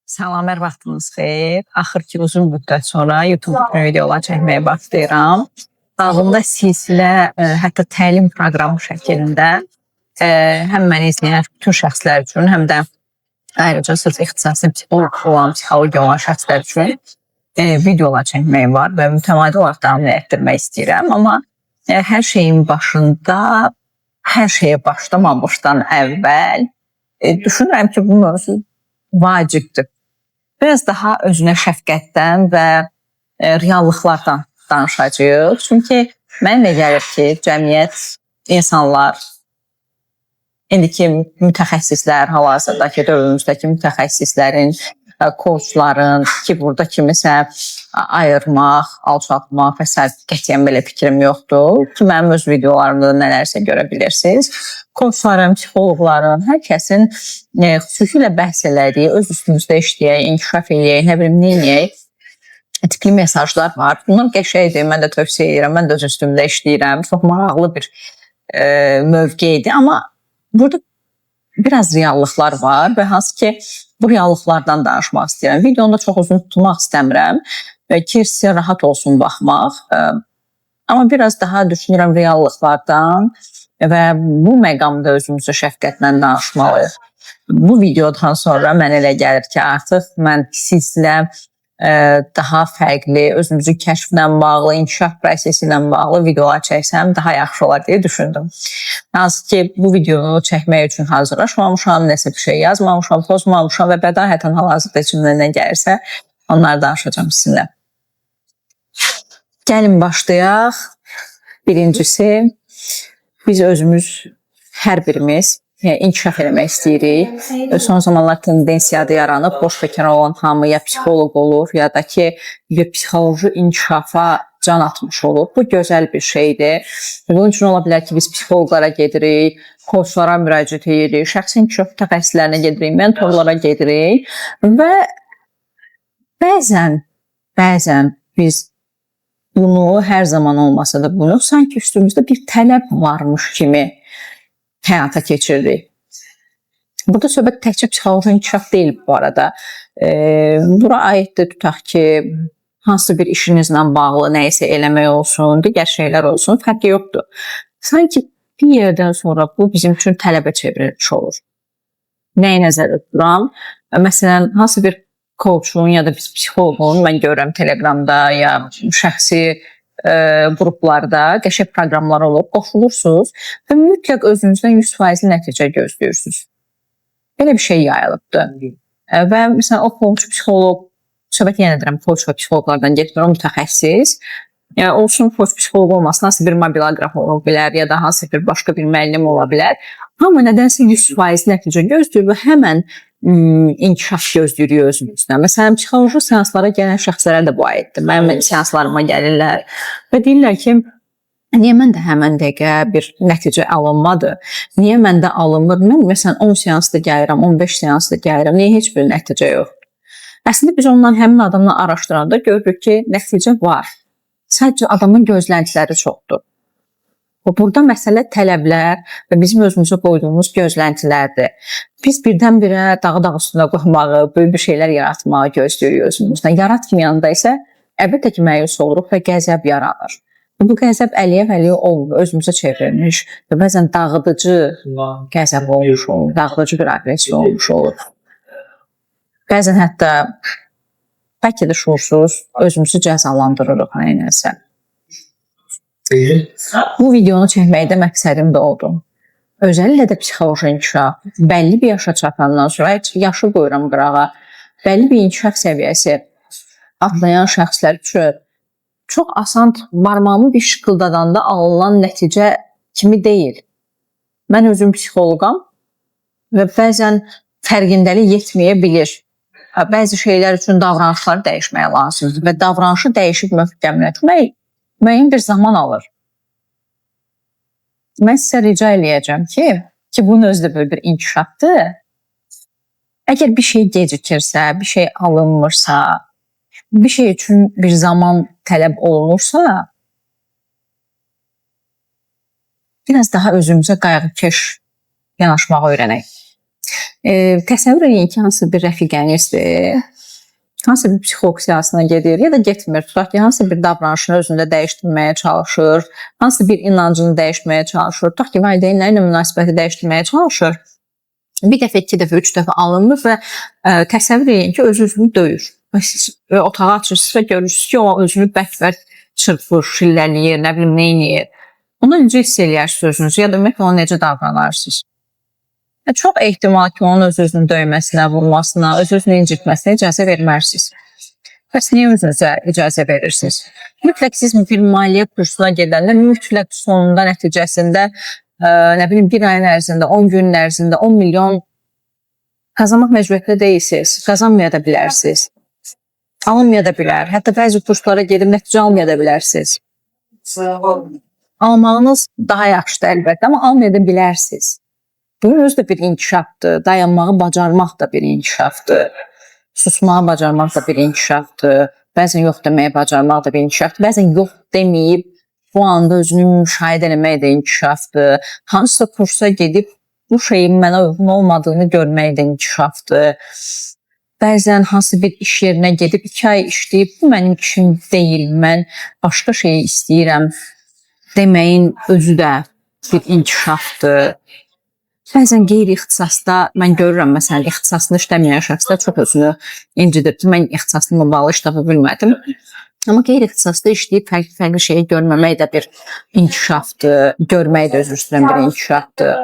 Salam, hər vaxtınız xeyir. Axır ki, uzun müddət sonra YouTube videolar çəkməyə başlayıram. Ağlımda silsilə, hətta təlim proqramı şəklində həm məni izləyən bütün şəxslər üçün, həm də ayrıca sırf ixtisaslı psixoloq olan, psixologiya olan şəxslər üçün videolar çəkmək var və mütəmadi olaraq davam etdirmək istəyirəm. Amma hər şeyin başında, hər şeyə başlamamışdan əvvəl düşünürəm ki, bu mövzu vacibdir. Biraz daha özünə şəfqətdən və reallıqlardan danışacağıq. Çünki mənə gəlir ki, cəmiyyət, insanlar, indiki mütəxəssislər, hal-hazırdakı dövrümüzdəki mütəxəssislərin, koçların ki, burada kimisə ayırmaq, alçaltmaq və s. qətiyyən belə fikrim yoxdur. Ki, mənim öz videolarımda nələrsə görə bilirsiniz. Koçların, psixoloqların, hər kəsin xüsusilə bəhs elədiyi, öz üstümüzdə işləyək, inkişaf eləyək, nə bilim, neyək, tipli mesajlar var. Bunlar qəşəngdir, mən də tövsiyə edirəm, mən də öz üstümdə işləyirəm. Çox maraqlı bir mövqeydir, amma burada biraz reallıqlar var və hansı ki, bu reallıqlardan danışmaq istəyirəm. Videonu da çox uzun tutmaq istəmirəm ki, sizə rahat olsun baxmaq. Amma biraz daha düşünürəm reallıqlardan və bu məqamda özümüzə şəfqətlə danışmalıyıq. Bu videodan sonra mənə elə gəlir ki, artıq mən sizlə daha fərqli, özümüzü kəşflə bağlı, inkişaf prosesi ilə bağlı videolar çəksəm daha yaxşı olar deyə düşündüm. Hansı ki, bu videonu çəkmək üçün hazırlaşmamışam, nəsə bir şey yazmamışam, pozmamışam və bədahətən hal-hazırda içimdən nə gəlirsə, onları danışacağım sizinlə. Gəlin başlayaq. Birincisi, biz özümüz, hər birimiz inkişaf eləmək istəyirik. Son zamanlar tendensiyadır yaranıb, boş bekar olan hamı ya psixoloq olur, ya da ki, psixoloji inkişafa can atmış olur. Bu gözəl bir şeydir. Bunun üçün ola bilər ki, biz psixoloqlara gedirik, koçlara müraciət edirik, şəxsi inkişaf mütəxəssislərinə gedirik, mentorlara gedirik və bəzən biz bunu hər zaman olmasa da bunu sanki üstümüzdə bir tələb varmış kimi həyata keçiririk. Burada söhbət təkcə psixoloji inkişaf deyil bu arada. Bura aiddir, tutaq ki, hansı bir işinizlə bağlı nəyisə eləmək olsun, digər şeylər olsun, fərqi yoxdur. Sanki bir yerdən sonra bu bizim üçün tələbə çevrilmiş olur. Nəyi nəzərdə tuturam? Məsələn, hansı bir koçun ya da psixoloqun mən görürəm Telegramda ya şəxsi qruplarda qəşəng proqramlar olur, qoşulursunuz və mütləq özünüzdən 100% nəticə gözləyirsiniz. Belə bir şey yayılıbdır. Və məsələn, o koç, psixoloq, söhbət yenə edirəm, koç və psixoloqlardan getmir, o mütəxəssis. Olsun, koç, psixoloq olmasın, hansı bir mobiloqraf ola bilər ya da hansı bir başqa bir müəllim ola bilər. Amma nədənsə 100% nəticə gözləyir və həmən inkişaf gözləyirik özümüzdən. Məsələn, psixoloji seanslara gələn şəxslərə də bu aiddir. Mənim seanslarıma gəlirlər və deyirlər ki, niyə məndə həmən dəqiqə bir nəticə alınmadı? Niyə məndə alınmır? Mən məsələn 10 seansda gəlirəm, 15 seansda gəlirəm, niyə heç bir nəticə yoxdur? Əslində biz ondan həmin adamla araşdıranda görürük ki, nəticə var. Sadəcə adamın gözləntiləri çoxdur. Burada məsələ tələblər və bizim özümüzə qoyduğumuz gözləntilərdir. Biz birdən-birə dağı üstünə qoymağı, böyük bir şeylər yaratmağı gözləyirik özümüzdən. Yaratmayanda isə əlbəttə ki, məyus oluruq və qəzəb yaranır. Bu qəzəb əliyə olmur, özümüzə çevrilmiş və bəzən dağıdıcı qəzəb olmuş olur, dağıdıcı bir aqressiya olmuş olur. Bəzən hətta bəlkə də şuursuz özümüzü cəzalandırırıq nəyinəsə. Bu videonu çəkməkdə məqsədim də oldu. Özəllə də psixoloji inkişaf, bəlli bir yaşa çatandan sonra, yaşı qoyuram qırağa, bəlli bir inkişaf səviyyəsi atlayan şəxslər üçün çox asan barmağımı bir şıqıldadanda alınan nəticə kimi deyil. Mən özüm psixoloqam və bəzən fərqindəlik yetməyə bilir. Bəzi şeylər üçün davranışları dəyişməyə lazımdır və davranışı dəyişib möhkəmlətmək müəyyən bir zaman alır. Mən sizə rica eləyəcəm ki, bunun özü də böyle bir inkişafdır. Əgər bir şey gecikirsə, bir şey alınmırsa, bir şey üçün bir zaman tələb olunursa, biraz daha özümüzə qayğıkeş yanaşmağı öyrənək. Təsəvvür edin ki, hansı bir rəfiqənizdir, hansı bir psixoloq siyasına gedir ya da getmir. Tutaq ki, hansı bir davranışını özündə dəyişdirməyə çalışır, hansı bir inancını dəyişməyə çalışır. Tutaq ki, valideynlərlə münasibəti dəyişdirməyə çalışır. Bir dəfə, iki dəfə, üç dəfə alınır və təsəvvür edin ki, özünü döyür. Və siz otağa açırsınız və görürsünüz ki, o özünü bərk-bərk çırpır, şillələyir, nə bilim, neyniyir. Onu necə hiss eləyərsiniz özünüzü ya da ümumiyyətlə ona necə davranırsınız? Çox ehtimal ki, onun öz-özünü döyməsinə, vurmasına, öz-özünü incitməsinə icazə vermərsiniz. Bəs niyə özünüzə icazə verirsiniz? Mütləq siz bir maliyyə kursuna gedəndə, mütləq sonunda, nəticəsində, nə bilim, bir ayın ərzində, 10 günün ərzində 10 milyon qazanmaq məcburiyyətində deyilsiniz. Qazanmaya da bilərsiniz. Alınmaya da bilər. Hətta bəzi kurslara gedib nəticə almaya da bilərsiniz. Almağınız daha yaxşıdır əlbəttə, amma almaya da bilərsiniz. Bunun özü də bir inkişafdır. Dayanmağı bacarmaq da bir inkişafdır. Susmağı bacarmaq da bir inkişafdır. Bəzən yox deməyi bacarmaq da bir inkişafdır. Bəzən yox deməyib bu anda özünü müşahidə etmək də inkişafdır. Hansısa kursa gedib bu şeyin mənə uyğun olmadığını görmək də inkişafdır. Bəzən hansı bir iş yerinə gedib 2 ay işləyib bu mənim işim deyil, mən başqa şeyi istəyirəm deməyin özü də bir inkişafdır. Bəzən qeyri-ixtisasda mən görürəm, məsələn, ixtisasında işləməyən şəxslər çox özünü incidir ki, mən ixtisasımla bağlı iş tapa bilmədim. Amma qeyri-ixtisasda işləyib fərqli şeyi görməmək də bir inkişafdır, görmək də özü üstünə bir inkişafdır.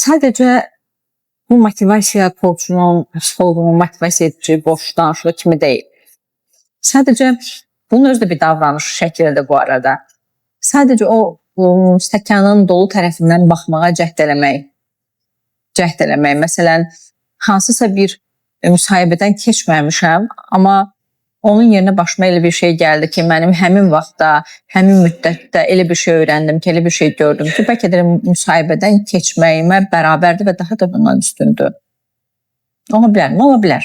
Sadəcə bu motivasiya koçunun, psixoloqunun motivasiya edici boş danışığı kimi deyil. Sadəcə bunun özü də bir davranış şəklidir bu arada. Sadəcə o stəkanın dolu tərəfindən baxmağa cəhd eləmək. Məsələn, hansısa bir müsahibədən keçməmişəm, amma onun yerinə başıma elə bir şey gəldi ki, mənim həmin vaxtda, həmin müddətdə elə bir şey öyrəndim ki, elə bir şey gördüm ki, bəlkə də müsahibədən keçməyimə bərabərdir və daha da bundan üstündür. Ola bilər mi? Ola bilər.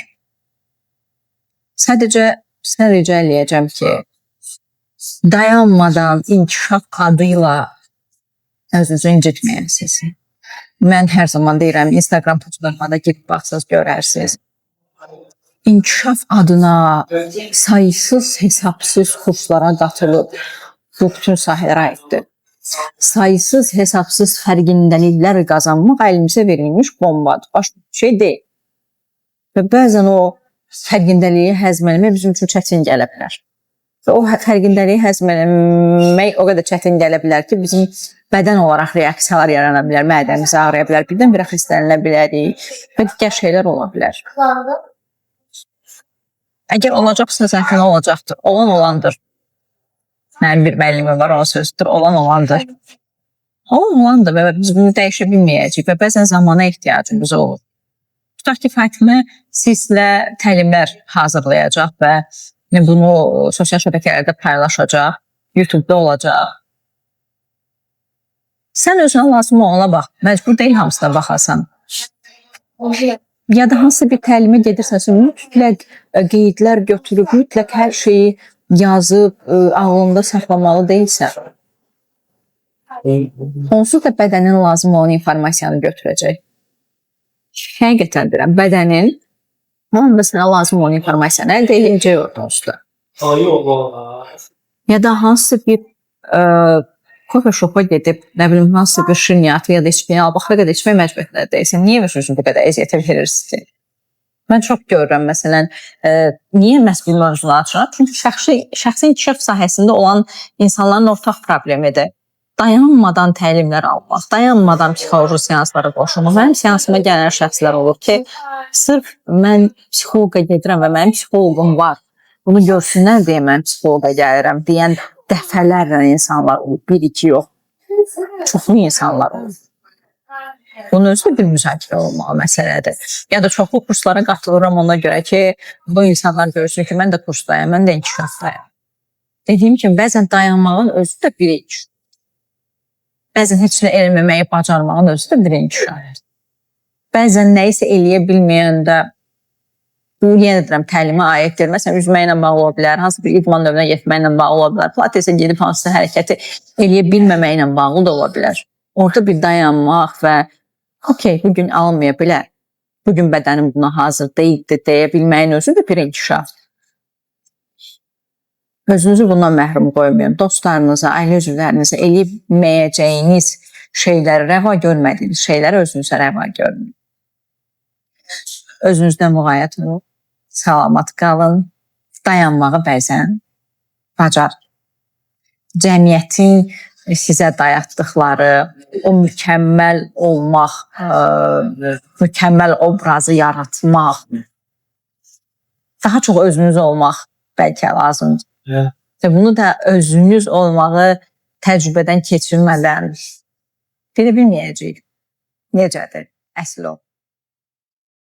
Sadəcə sizə rica eləyəcəm ki, dayanmadan inkişaf adıyla öz-özü incitməyəsiniz. Mən hər zaman deyirəm, Instagram poçlarıma da gedib baxsınız, görərsiniz. İnkişaf adına sayısız, hesapsız kurslara qatılıb bu bütün sahələrə aiddir. Sayısız, hesapsız fərqindəliklər qazanmaq əlimizə verilmiş bombadır. Başqa bir şey deyil. Və bəzən o fərqindəliyi həzm etmək bizim üçün çətin gələ bilər. Və o fərqindəliyi həzm etmək o qədər çətin gələ bilər ki, bizim bədən olaraq reaksiyalar yarana bilər, mədəmiz ağrıya bilər, birdən-birə xəstələnə bilərik və digər şeylər ola bilər. Əgər olacaqsa, zaten olacaqdır. Olan olandır. Mənim bir müəllimim var, o sözdür. Olan olandır. Olan olandır və biz bunu dəyişə bilməyəcəyik və bəzən zamana ehtiyacımız olur. Tutaq ki, Fatimə sizlə təlimlər hazırlayacaq və bunu sosial şəbəkələrdə paylaşacaq, YouTube-da olacaq. Sən özünə lazım olana bax, məcbur deyil hamısına baxasan. Ya da hansı bir təlimə gedirsə, mütləq qeydlər götürüb, mütləq hər şeyi yazıb, ağlında saxlamalı deyilsən. Onsuz da bədənin lazım olan informasiyanı götürəcək. Həqiqətən deyirəm, bədənin onun da sənə lazım olan informasiyanı əldə edəcək orada onsuz da. Ya da hansı bir kofe şopa gedib, nə bilim, hansı bir şirniyyatı ya da içməyə al, bax, qədər içmək məcburiyyətində deyilsin. Niyə özünüzü bu qədər əziyyətə verirsiniz? Mən çox görürəm, məsələn, niyə məhz bu mövzunu açıram? Çünki şəxsi inkişaf sahəsində olan insanların ortaq problemidir. Dayanmadan təlimlər almaq, dayanmadan psixoloji seanslara qoşulmaq. Mənim seansıma gələn şəxslər olur ki, sırf mən psixoloqa gedirəm və mənim psixoloqum var, bunu görsünlər deyə mən psixoloqa gəlirəm deyən dəfələrlə insanlar olur. 1-2 yox. Çoxlu insanlar olur. Bunun özü də bir müzakirə olmalı məsələdir. Ya da çoxlu kurslara qatılıram ona görə ki, bu insanlar görsün ki, mən də kursdayım, mən də inkişafdayım. Dediyim kimi, bəzən dayanmağın özü də bir inkişaf. Bəzən heç nə eləməməyi bacarmağın özü də bir inkişaf. Bəzən nəyisə eləyə bilməyəndə, bu yenə deyirəm, təlimə aiddir. Məsələn, üzməklə bağlı ola bilər, hansı bir idman növünə yetməklə bağlı ola bilər, pilatesə gedib hansısa hərəkəti eləyə bilməməklə bağlı da ola bilər. Orada bir dayanmaq və okey, bugün alınmaya bilər. Bugün bədənim buna hazır deyildi deyə bilməyin özü də bir inkişaf. Özünüzü bundan məhrum qoymayın. Dostlarınıza, ailə üzvlərinizə eləyəcəyiniz şeyləri, rəva görmədiyiniz şeyləri özünüzə rəva görməyin. Özünüzdən müğayət olun, salamat qalın, dayanmağı bəzən bacar. Cəmiyyətin sizə dayatdıqları o mükəmməl olmaq, mükəmməl obrazı yaratmaq, daha çox özünüz olmaq bəlkə lazımdır. Və bunu da özünüz olmağı təcrübədən keçirmədən gedə bilməyəcəyik. Necədir? Əsl o.